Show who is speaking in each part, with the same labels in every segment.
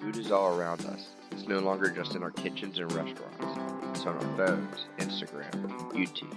Speaker 1: Food is all around us. It's no longer just in our kitchens and restaurants. It's on our phones, Instagram, YouTube.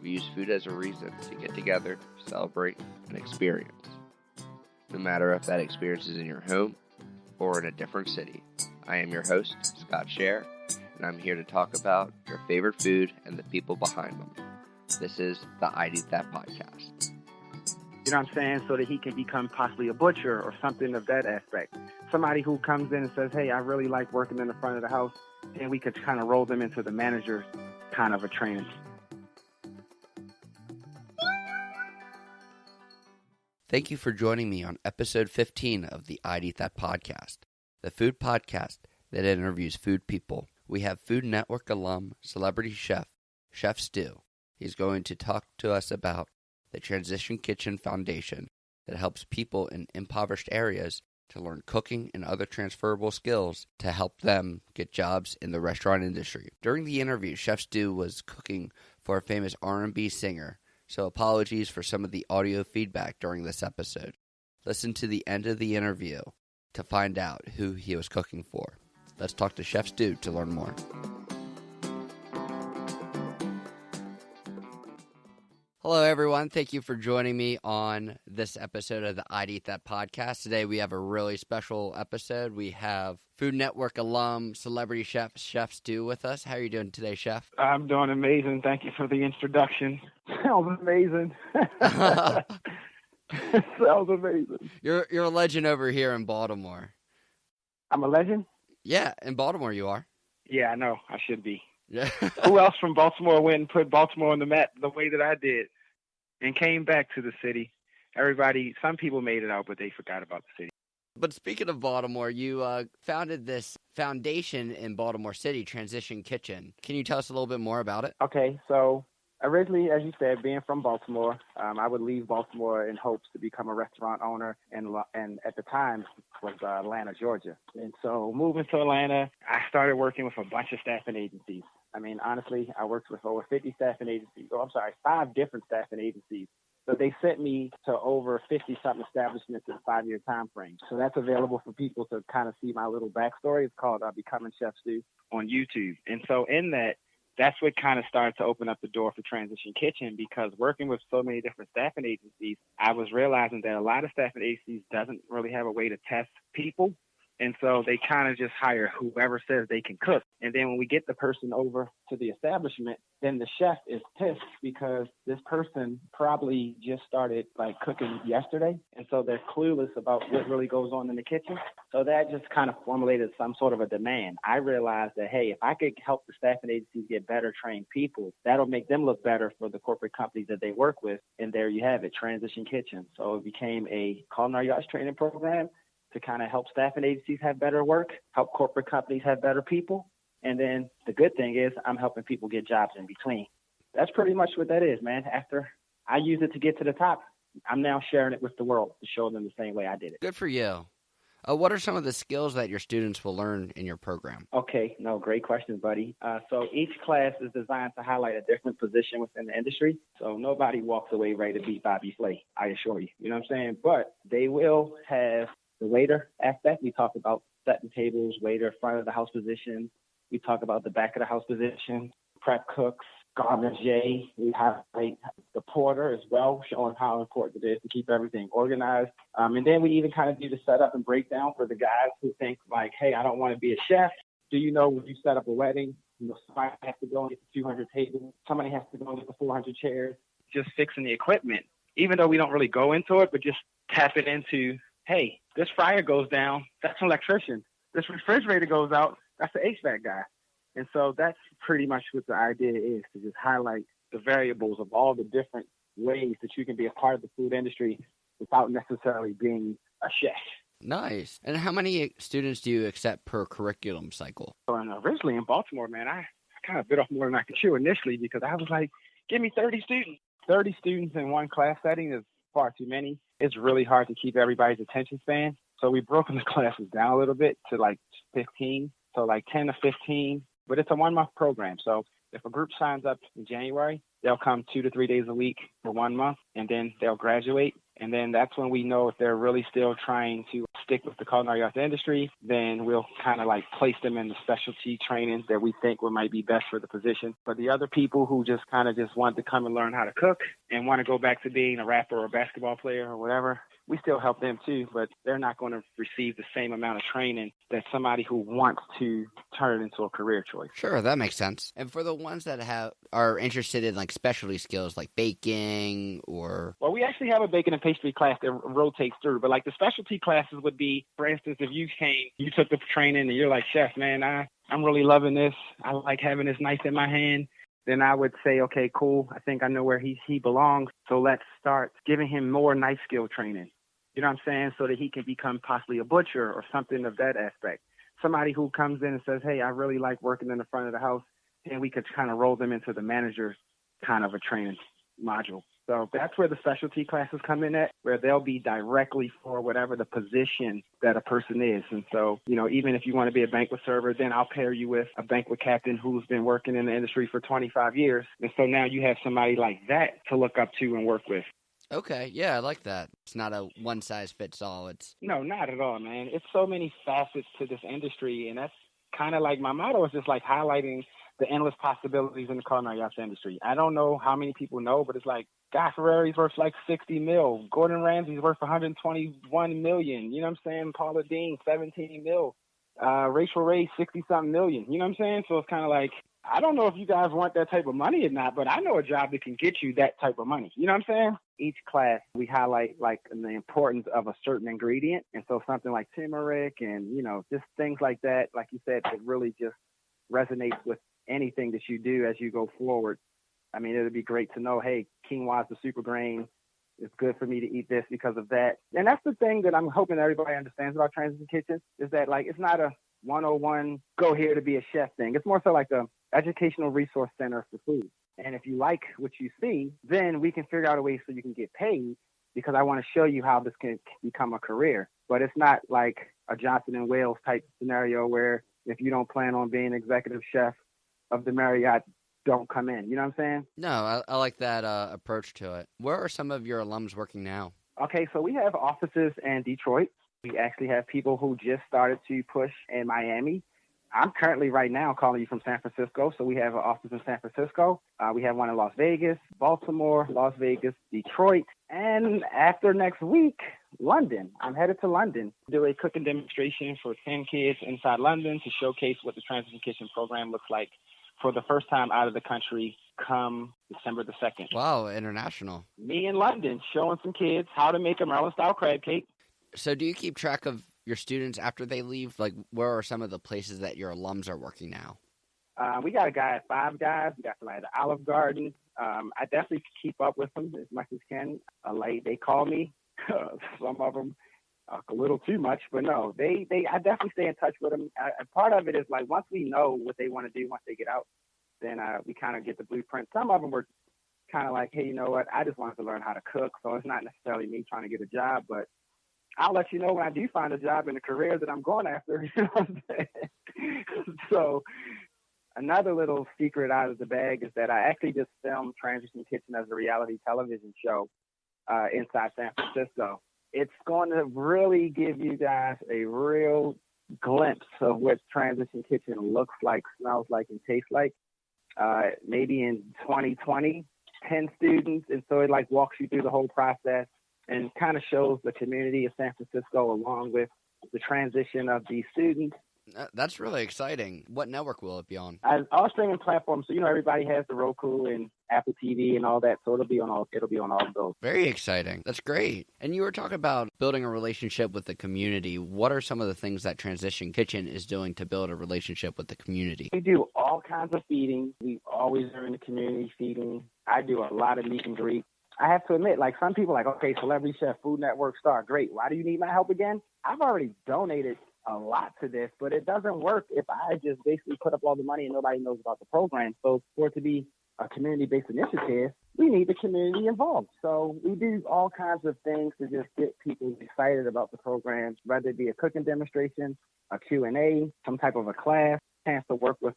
Speaker 1: We use food as a reason to get together, celebrate, and experience. No matter if that experience is in your home or in a different city. I am your host, Scott Scher, and I'm here to talk about your favorite food and the people behind them. This is the I'd Eat That podcast.
Speaker 2: You know what I'm saying? So that he can become possibly a butcher or something of that aspect. Somebody who comes in and says, hey, I really like working in the front of the house, and we could kind of roll them into the manager's kind of a training.
Speaker 1: Thank you for joining me on episode 15 of the I'd Eat That podcast, the food podcast that interviews food people. We have Food Network alum, celebrity chef, Chef Stu. He's going to talk to us about the Transition Kitchen Foundation that helps people in impoverished areas to learn cooking and other transferable skills to help them get jobs in the restaurant industry. During the interview, Chef Stu was cooking for a famous R&B singer, so apologies for some of the audio feedback during this episode. Listen to the end of the interview to find out who he was cooking for. Let's talk to Chef Stu to learn more. Hello, everyone. Thank you for joining me on this episode of the I'd Eat That podcast. Today, we have a really special episode. We have Food Network alum, celebrity chef, Chef Stu with us. How are you doing today, Chef?
Speaker 2: I'm doing amazing. Thank you for the introduction. Sounds amazing. Sounds amazing.
Speaker 1: You're a legend over here in Baltimore.
Speaker 2: I'm a legend?
Speaker 1: Yeah, in Baltimore you are.
Speaker 2: Yeah, I know. I should be.
Speaker 1: Yeah.
Speaker 2: Who else from Baltimore went and put Baltimore on the map the way that I did and came back to the city? Some people made it out, but they forgot about the city.
Speaker 1: But speaking of Baltimore, you founded this foundation in Baltimore City, Transition Kitchen. Can you tell us a little bit more about it?
Speaker 2: Okay, so originally, as you said, being from Baltimore, I would leave Baltimore in hopes to become a restaurant owner, and at the time was Atlanta, Georgia. And so moving to Atlanta, I started working with a bunch of staffing agencies. I mean, honestly, I worked with over 50 staffing agencies. 5 different staffing agencies. So they sent me to over 50-something establishments in a 5-year time frame. So that's available for people to kind of see my little backstory. It's called Becoming Chef Stu on YouTube. And so in that's what kind of started to open up the door for Transition Kitchen, because working with so many different staffing agencies, I was realizing that a lot of staffing agencies doesn't really have a way to test people. And so they kind of just hire whoever says they can cook. And then when we get the person over to the establishment, then the chef is pissed because this person probably just started cooking yesterday. And so they're clueless about what really goes on in the kitchen. So that just kind of formulated some sort of a demand. I realized that, hey, if I could help the staffing agencies get better trained people, that'll make them look better for the corporate companies that they work with. And there you have it, Transition Kitchen. So it became a culinary arts training program to kind of help staffing agencies have better work, help corporate companies have better people. And then the good thing is I'm helping people get jobs in between. That's pretty much what that is, man. After I use it to get to the top, I'm now sharing it with the world to show them the same way I did it.
Speaker 1: Good for you. What are some of the skills that your students will learn in your program?
Speaker 2: Okay, great question, buddy. So each class is designed to highlight a different position within the industry. So nobody walks away ready to beat Bobby Flay, I assure you. You know what I'm saying? But they will have the waiter aspect. We talk about setting tables, waiter, front of the house position. We talk about the back of the house position, prep cooks, garmager. We have the porter as well, showing how important it is to keep everything organized. And then we even kind of do the setup and breakdown for the guys who think hey, I don't want to be a chef. Do you know when you set up a wedding, somebody has to go and get the 200 tables, somebody has to go and get the 400 chairs, just fixing the equipment. Even though we don't really go into it, but just tap it into, hey, this fryer goes down, that's an electrician. This refrigerator goes out, that's the HVAC guy. And so that's pretty much what the idea is, to just highlight the variables of all the different ways that you can be a part of the food industry without necessarily being a chef.
Speaker 1: Nice. And how many students do you accept per curriculum cycle?
Speaker 2: So originally in Baltimore, man, I kind of bit off more than I could chew initially, because I was like, give me 30 students. 30 students in one class setting is far too many. It's really hard to keep everybody's attention span. So we've broken the classes down a little bit to 15, so 10 to 15, but it's a 1-month program. So if a group signs up in January, they'll come 2 to 3 days a week for 1 month, and then they'll graduate And then that's when we know if they're really still trying to stick with the culinary arts industry, then we'll kind of like place them in the specialty training that we think might be best for the position. But the other people who just kind of just want to come and learn how to cook and want to go back to being a rapper or a basketball player or whatever, we still help them too, but they're not going to receive the same amount of training that somebody who wants to turn it into a career choice.
Speaker 1: Sure, that makes sense. And for the ones that are interested in like specialty skills like baking or...
Speaker 2: Well, we actually have a baking and pastry class that rotates through, but like the specialty classes would be, for instance, if you took the training and you're like, chef, man, I'm really loving this. I like having this knife in my hand. Then I would say, okay, cool. I think I know where he belongs. So let's start giving him more knife skill training. You know what I'm saying? So that he can become possibly a butcher or something of that aspect. Somebody who comes in and says, hey, I really like working in the front of the house. And we could kind of roll them into the manager's kind of a training module. So that's where the specialty classes come in at, where they'll be directly for whatever the position that a person is. And so, even if you want to be a banquet server, then I'll pair you with a banquet captain who's been working in the industry for 25 years. And so now you have somebody like that to look up to and work with.
Speaker 1: Okay, yeah, I like that. It's not a one-size-fits-all.
Speaker 2: No, not at all, man. It's so many facets to this industry, and that's kind of like my motto is just like highlighting the endless possibilities in the culinary arts industry. I don't know how many people know, but it's like Guy Ferrari's worth like 60 mil. Gordon Ramsay's worth 121 million. You know what I'm saying? Paula Deen, 17 mil. Rachel Ray, 60-something million. You know what I'm saying? So it's kind of like, I don't know if you guys want that type of money or not, but I know a job that can get you that type of money. You know what I'm saying? Each class, we highlight like the importance of a certain ingredient. And so something like turmeric and, just things like that, like you said, it really just resonates with anything that you do as you go forward. I mean, it would be great to know, hey, quinoa is the super grain. It's good for me to eat this because of that. And that's the thing that I'm hoping everybody understands about Transition Kitchen is that, like, it's not a 101 go here to be a chef thing. It's more so like a educational resource center for food. And if you like what you see, then we can figure out a way so you can get paid, because I want to show you how this can become a career. But it's not like a Johnson and Wales type scenario where if you don't plan on being executive chef of the Marriott, don't come in. You know what I'm saying?
Speaker 1: No, I like that approach to it. Where are some of your alums working now?
Speaker 2: Okay, so we have offices in Detroit. We actually have people who just started to push in Miami. I'm currently right now calling you from San Francisco. So we have an office in San Francisco. We have one in Las Vegas, Baltimore, Las Vegas, Detroit. And after next week, London. I'm headed to London to do a cooking demonstration for 10 kids inside London to showcase what the Transition Kitchen program looks like for the first time out of the country come December the 2nd.
Speaker 1: Wow, international.
Speaker 2: Me in London showing some kids how to make a Maryland-style crab cake.
Speaker 1: So do you keep track of your students after they leave? Like, where are some of the places that your alums are working now?
Speaker 2: We got a guy at Five Guys. We got somebody at the Olive Garden. I definitely keep up with them as much as can. They call me. Some of them a little too much, but no, I definitely stay in touch with them. Part of it is like once we know what they want to do once they get out, then we kind of get the blueprint. Some of them were kind of like, hey, you know what? I just wanted to learn how to cook, so it's not necessarily me trying to get a job, but I'll let you know when I do find a job in the career that I'm going after. You know what I'm saying? So another little secret out of the bag is that I actually just filmed Transition Kitchen as a reality television show inside San Francisco. It's going to really give you guys a real glimpse of what Transition Kitchen looks like, smells like, and tastes like. Maybe in 2020, 10 students. And so it like walks you through the whole process and kind of shows the community of San Francisco along with the transition of these students.
Speaker 1: That's really exciting. What network will it be on?
Speaker 2: All streaming platforms. So, everybody has the Roku and Apple TV and all that. So it'll be on all of those.
Speaker 1: Very exciting. That's great. And you were talking about building a relationship with the community. What are some of the things that Transition Kitchen is doing to build a relationship with the community?
Speaker 2: We do all kinds of feeding. We always are in the community feeding. I do a lot of meet and greet. I have to admit, like some people okay, celebrity chef, Food Network star, great. Why do you need my help again? I've already donated a lot to this, but it doesn't work if I just basically put up all the money and nobody knows about the program. So for it to be a community-based initiative, we need the community involved. So we do all kinds of things to just get people excited about the program, whether it be a cooking demonstration, a Q&A, some type of a class. chance to work with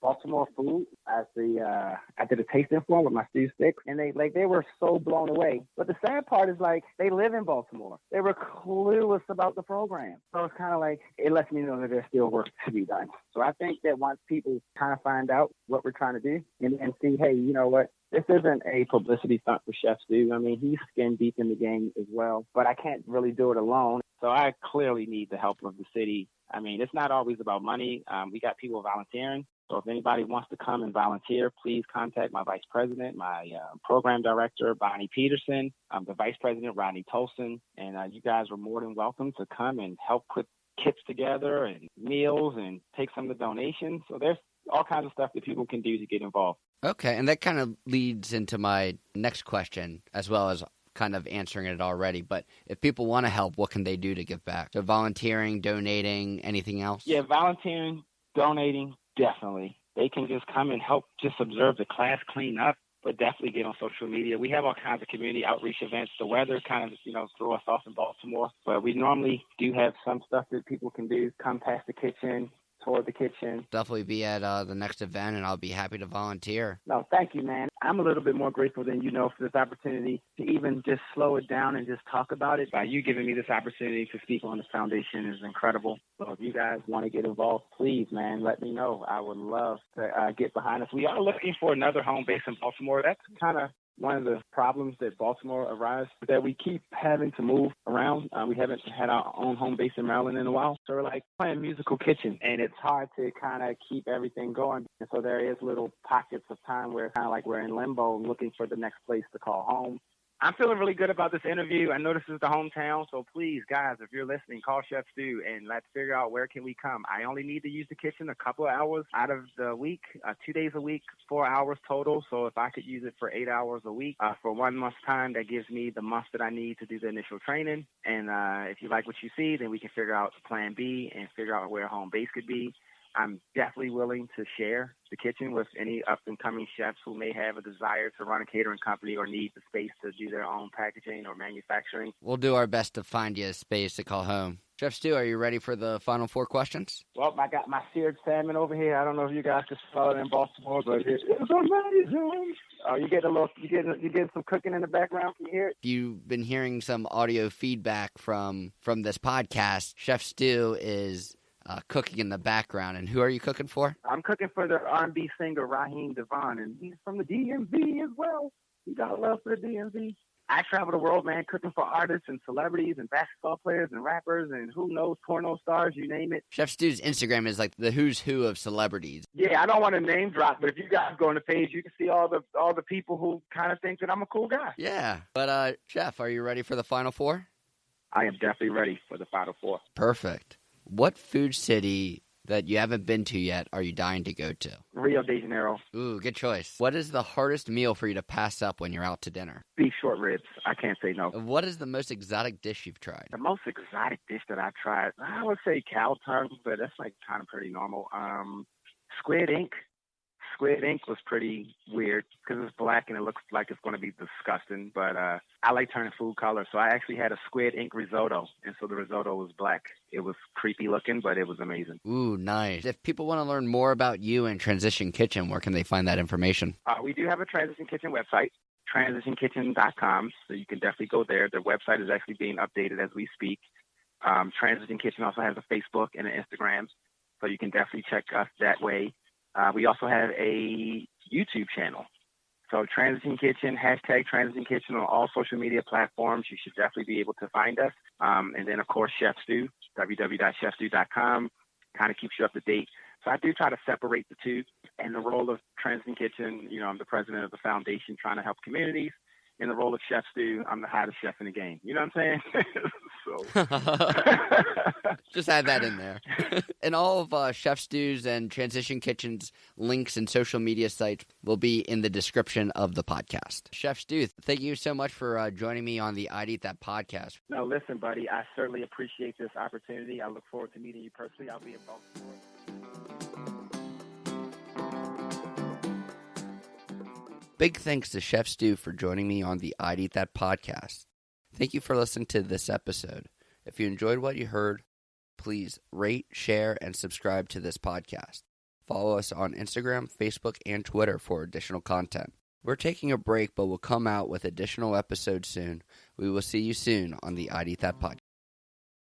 Speaker 2: Baltimore Food as I did a tasting for them with my stew sticks, and they were so blown away. But the sad part is they live in Baltimore. They were clueless about the program. So it's kind of it lets me know that there's still work to be done. So I think that once people kind of find out what we're trying to do and see, hey, you know what? This isn't a publicity stunt for Chef Stu. I mean, he's skin deep in the game as well, but I can't really do it alone. So I clearly need the help of the city. I mean, it's not always about money. We got people volunteering. So if anybody wants to come and volunteer, please contact my vice president, my program director, Bonnie Peterson, the vice president, Rodney Tolson. And you guys are more than welcome to come and help put kits together and meals and take some of the donations. So there's all kinds of stuff that people can do to get involved.
Speaker 1: Okay, and that kind of leads into my next question, as well as kind of answering it already. But if people want to help, what can they do to give back? So volunteering, donating, anything else?
Speaker 2: Yeah, volunteering, donating, definitely. They can just come and help just observe the class, clean up, but definitely get on social media. We have all kinds of community outreach events. The weather kind of, threw us off in Baltimore, but we normally do have some stuff that people can do. Come past the kitchen, toward the kitchen.
Speaker 1: Definitely be at the next event, and I'll be happy to volunteer.
Speaker 2: No, thank you, man. I'm a little bit more grateful than for this opportunity to even just slow it down and just talk about it. By you giving me this opportunity to speak on the foundation is incredible. So if you guys want to get involved, please, man, let me know. I would love to get behind us. We are looking for another home base in Baltimore. That's kind of one of the problems that Baltimore arises, that we keep having to move around. We haven't had our own home base in Maryland in a while. So we're playing musical kitchen, and it's hard to kind of keep everything going. And so there is little pockets of time where kind of we're in limbo looking for the next place to call home. I'm feeling really good about this interview. I know this is the hometown, so please, guys, if you're listening, call Chef Stu and let's figure out where can we come. I only need to use the kitchen a couple of hours out of the week, 2 days a week, 4 hours total. So if I could use it for 8 hours a week for 1 month's time, that gives me the month that I need to do the initial training. And if you like what you see, then we can figure out plan B and figure out where home base could be. I'm definitely willing to share the kitchen with any up-and-coming chefs who may have a desire to run a catering company or need the space to do their own packaging or manufacturing.
Speaker 1: We'll do our best to find you a space to call home. Chef Stu, are you ready for the final 4 questions?
Speaker 2: Well, I got my seared salmon over here. I don't know if you guys can smell it in Baltimore, but it's amazing. Oh, you get some cooking in the background. Can you hear it?
Speaker 1: You've been hearing some audio feedback from this podcast. Chef Stu is cooking in the background. And who are you cooking for?
Speaker 2: I'm cooking for the R&B singer Raheem Devon, and he's from the DMV as well. He got love for the DMV. I travel the world, man, cooking for artists and celebrities and basketball players and rappers and who knows, porno stars, you name it.
Speaker 1: Chef Stu's Instagram is the who's who of celebrities.
Speaker 2: Yeah, I don't want to name drop, but if you guys go on the page, you can see all the people who kind of think that I'm a cool guy.
Speaker 1: Yeah, but Chef, are you ready for the final 4?
Speaker 2: I am definitely ready for the final 4.
Speaker 1: Perfect. What food city that you haven't been to yet are you dying to go to?
Speaker 2: Rio de Janeiro.
Speaker 1: Ooh, good choice. What is the hardest meal for you to pass up when you're out to dinner?
Speaker 2: Beef short ribs. I can't say no.
Speaker 1: What is the most exotic dish you've tried?
Speaker 2: The most exotic dish that I've tried, I would say cow tongue, but that's kind of pretty normal. Squid ink. Squid ink was pretty weird because it's black and it looks like it's going to be disgusting. But I like turning food color, so I actually had a squid ink risotto, and so the risotto was black. It was creepy looking, but it was amazing.
Speaker 1: Ooh, nice. If people want to learn more about you and Transition Kitchen, where can they find that information?
Speaker 2: We do have a Transition Kitchen website, transitionkitchen.com, so you can definitely go there. The website is actually being updated as we speak. Transition Kitchen also has a Facebook and an Instagram, so you can definitely check us that way. We also have a YouTube channel. So Transition Kitchen, hashtag Transition Kitchen on all social media platforms. You should definitely be able to find us. And then, of course, Chef Stu, www.chefstu.com, kind of keeps you up to date. So I do try to separate the two. And the role of Transition Kitchen, I'm the president of the foundation trying to help communities. In the role of Chef Stu, I'm the hottest chef in the game. You know what I'm saying?
Speaker 1: Just add that in there. And all of Chef Stu's and Transition Kitchen's links and social media sites will be in the description of the podcast. Chef Stu, thank you so much for joining me on the I'd Eat That podcast.
Speaker 2: No, listen, buddy, I certainly appreciate this opportunity. I look forward to meeting you personally. I'll be in Baltimore.
Speaker 1: Big thanks to Chef Stu for joining me on the I'd Eat That podcast. Thank you for listening to this episode. If you enjoyed what you heard, please rate, share, and subscribe to this podcast. Follow us on Instagram, Facebook, and Twitter for additional content. We're taking a break, but we'll come out with additional episodes soon. We will see you soon on the ID That Podcast.